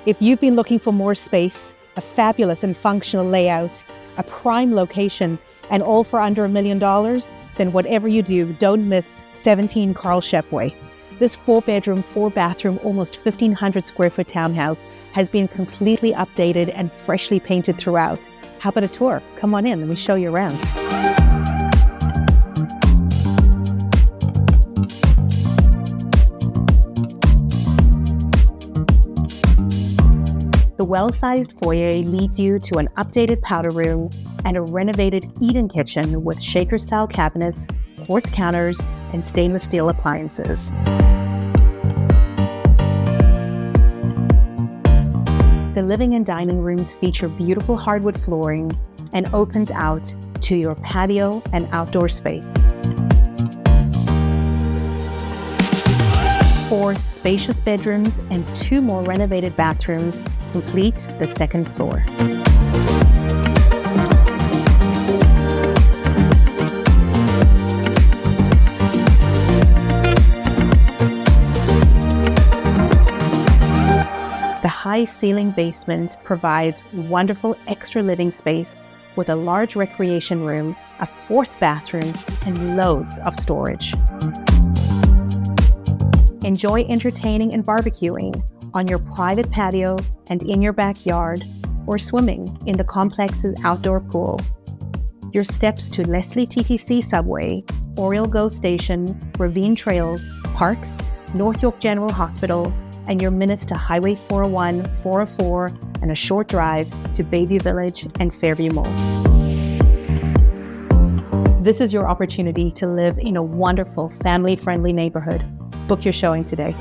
If you've been looking for more space, a fabulous and functional layout, a prime location, and all for under $1 million, then whatever you do, don't miss 17 Carl Shepway. This 4-bedroom, 4-bathroom, almost 1,500 square foot townhouse has been completely updated and freshly painted throughout. How about a tour? Come on in, let me show you around. The well-sized foyer leads you to an updated powder room and a renovated eat-in kitchen with shaker-style cabinets, quartz counters, and stainless steel appliances. The living and dining rooms feature beautiful hardwood flooring and opens out to your patio and outdoor space. 4 spacious bedrooms and 2 more renovated bathrooms complete the second floor. The high-ceiling basement provides wonderful extra living space with a large recreation room, a 4th bathroom, and loads of storage. Enjoy entertaining and barbecuing on your private patio and in your backyard, or swimming in the complex's outdoor pool. Your steps to Leslie TTC Subway, Oriole GO Station, Ravine Trails, parks, North York General Hospital, and your minutes to Highway 401, 404, and a short drive to Bayview Village and Fairview Mall. This is your opportunity to live in a wonderful, family-friendly neighborhood. Book your showing today.